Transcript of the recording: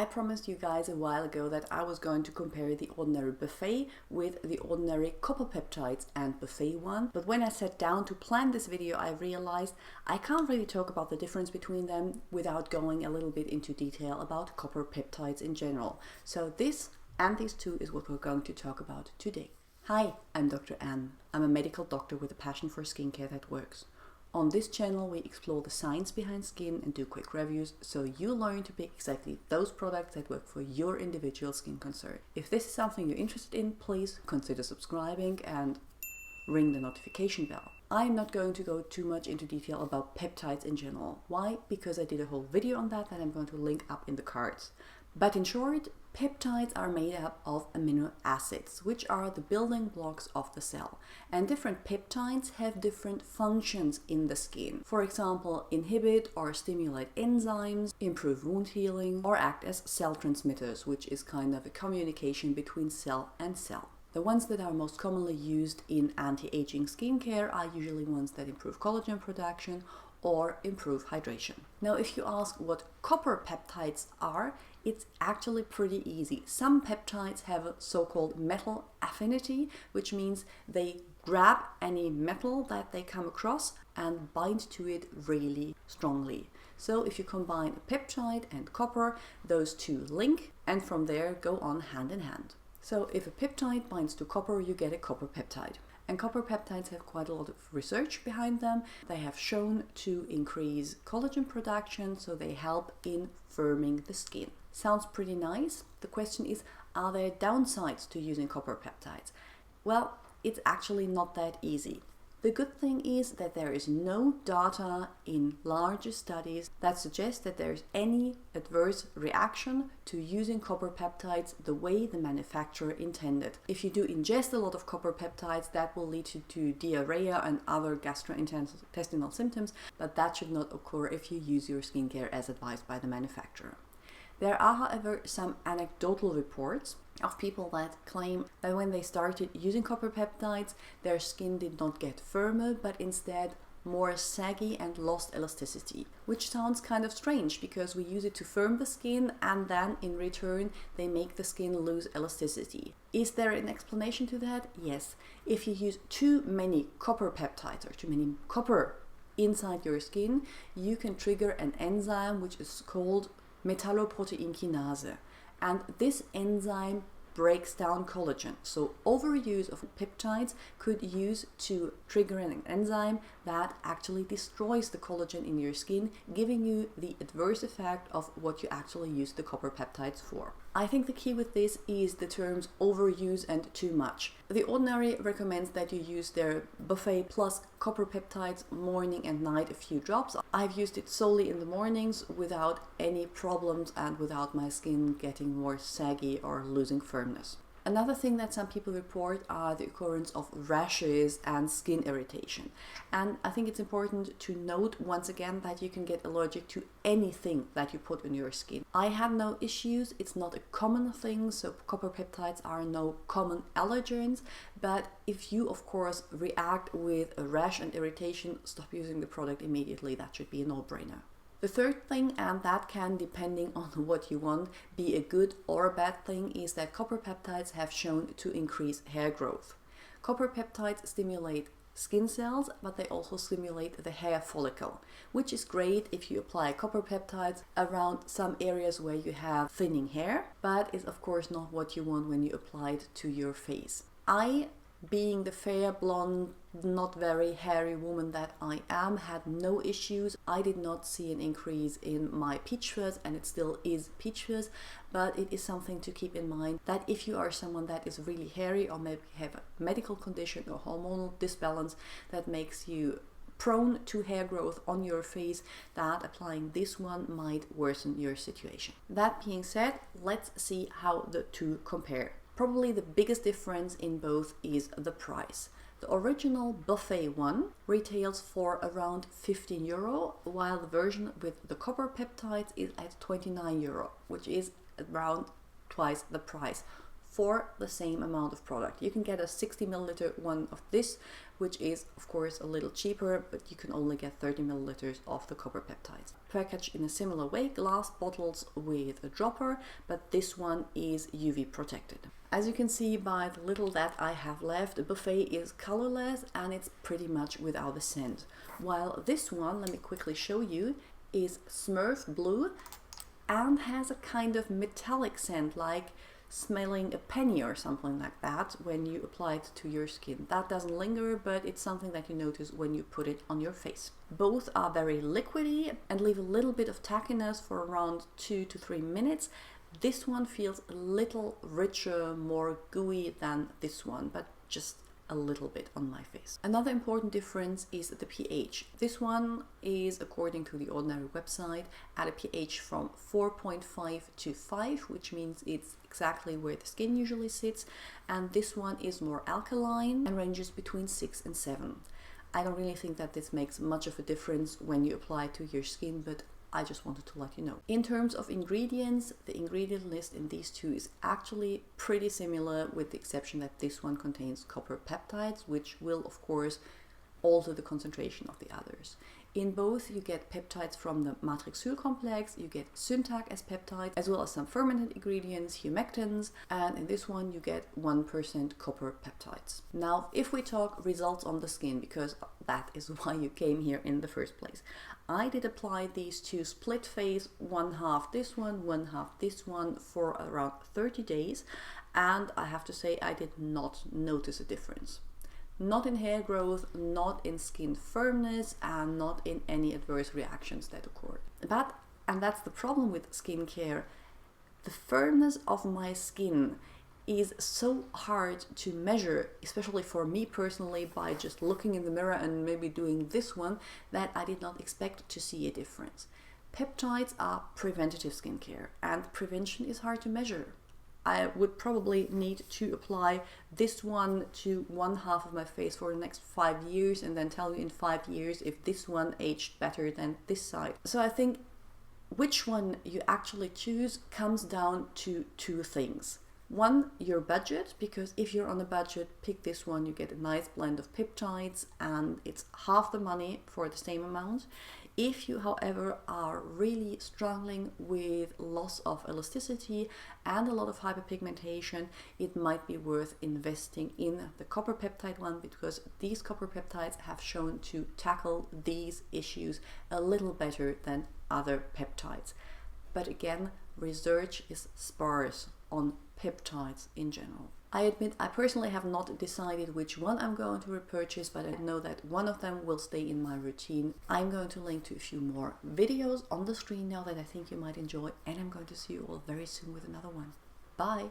I promised you guys a while ago that I was going to compare the ordinary Buffet with the ordinary Copper Peptides and Buffet one, but when I sat down to plan this video I realized I can't really talk about the difference between them without going a little bit into detail about Copper Peptides in general. So this and these two is what we're going to talk about today. Hi, I'm Dr. Anne. I'm a medical doctor with a passion for skincare that works. On this channel we explore the science behind skin and do quick reviews so you learn to pick exactly those products that work for your individual skin concern. If this is something you're interested in, please consider subscribing and ring the notification bell. I'm not going to go too much into detail about peptides in general. Why? Because I did a whole video on that I'm going to link up in the cards. But in short, peptides are made up of amino acids, which are the building blocks of the cell. And different peptides have different functions in the skin. For example, inhibit or stimulate enzymes, improve wound healing, or act as cell transmitters, which is kind of a communication between cell and cell. The ones that are most commonly used in anti-aging skincare are usually ones that improve collagen production or improve hydration. Now, if you ask what copper peptides are, it's actually pretty easy. Some peptides have a so-called metal affinity, which means they grab any metal that they come across and bind to it really strongly. So if you combine a peptide and copper, those two link and from there go on hand in hand. So if a peptide binds to copper, you get a copper peptide. And copper peptides have quite a lot of research behind them. They have shown to increase collagen production, so they help in firming the skin. Sounds pretty nice. The question is, are there downsides to using copper peptides? Well, it's actually not that easy. The good thing is that there is no data in larger studies that suggest that there's any adverse reaction to using copper peptides the way the manufacturer intended. If you do ingest a lot of copper peptides, that will lead to diarrhea and other gastrointestinal symptoms, but that should not occur if you use your skincare as advised by the manufacturer. There are, however, some anecdotal reports of people that claim that when they started using copper peptides, their skin did not get firmer, but instead more saggy and lost elasticity, which sounds kind of strange because we use it to firm the skin and then in return they make the skin lose elasticity. Is there an explanation to that? Yes. If you use too many copper peptides or too many copper inside your skin, you can trigger an enzyme which is called metalloprotein kinase, and this enzyme breaks down collagen. So overuse of peptides could use to trigger an enzyme that actually destroys the collagen in your skin, giving you the adverse effect of what you actually use the copper peptides for. I think the key with this is the terms overuse and too much. The Ordinary recommends that you use their Buffet plus copper peptides morning and night, a few drops. I've used it solely in the mornings without any problems and without my skin getting more saggy or losing firmness. Another thing that some people report are the occurrence of rashes and skin irritation. And I think it's important to note once again that you can get allergic to anything that you put on your skin. I had no issues, it's not a common thing, so copper peptides are no common allergens, but if you of course react with a rash and irritation, stop using the product immediately. That should be a no-brainer. The third thing, and that can, depending on what you want, be a good or a bad thing, is that copper peptides have shown to increase hair growth. Copper peptides stimulate skin cells, but they also stimulate the hair follicle, which is great if you apply copper peptides around some areas where you have thinning hair, but is of course not what you want when you apply it to your face. Being the fair, blonde, not very hairy woman that I am, had no issues. I did not see an increase in my peach fuzz, and it still is peach fuzz, but it is something to keep in mind that if you are someone that is really hairy or maybe have a medical condition or hormonal disbalance that makes you prone to hair growth on your face, that applying this one might worsen your situation. That being said, let's see how the two compare. Probably the biggest difference in both is the price. The original Buffet one retails for around 15 euro, while the version with the copper peptides is at 29 euro, which is around twice the price for the same amount of product. You can get a 60 milliliter one of this, which is of course a little cheaper, but you can only get 30 milliliters of the Copper Peptides. Packaged in a similar way, glass bottles with a dropper, but this one is UV protected. As you can see by the little that I have left, the Buffet is colorless and it's pretty much without a scent. While this one, let me quickly show you, is Smurf blue and has a kind of metallic scent, like smelling a penny or something like that when you apply it to your skin. That doesn't linger, but it's something that you notice when you put it on your face. Both are very liquidy and leave a little bit of tackiness for around 2 to 3 minutes. This one feels a little richer, more gooey than this one, but just a little bit on my face. Another important difference is the pH. This one is, according to the Ordinary website, at a pH from 4.5 to 5, which means it's exactly where the skin usually sits, and this one is more alkaline and ranges between 6 and 7. I don't really think that this makes much of a difference when you apply it to your skin, but I just wanted to let you know. In terms of ingredients, the ingredient list in these two is actually pretty similar, with the exception that this one contains copper peptides, which will of course alter the concentration of the others. In both you get peptides from the matrixyl complex, you get Syntac as peptides, as well as some fermented ingredients, humectants, and in this one you get 1% copper peptides. Now, if we talk results on the skin, because that is why you came here in the first place, I did apply these two split phase, 1/2 this one, 1/2 this one, for around 30 days, and I have to say I did not notice a difference. Not in hair growth, not in skin firmness, and not in any adverse reactions that occurred. And that's the problem with skincare, the firmness of my skin is so hard to measure, especially for me personally, by just looking in the mirror and maybe doing this one, that I did not expect to see a difference. Peptides are preventative skincare, and prevention is hard to measure. I would probably need to apply this one to 1/2 of my face for the next 5 years and then tell you in 5 years if this one aged better than this side. So I think which one you actually choose comes down to 2 things. One, your budget, because if you're on a budget, pick this one, you get a nice blend of peptides and it's half the money for the same amount. If you, however, are really struggling with loss of elasticity and a lot of hyperpigmentation, it might be worth investing in the copper peptide one, because these copper peptides have shown to tackle these issues a little better than other peptides. But again, research is sparse on peptides in general. I admit I personally have not decided which one I'm going to repurchase, but I know that one of them will stay in my routine. I'm going to link to a few more videos on the screen now that I think you might enjoy, and I'm going to see you all very soon with another one. Bye!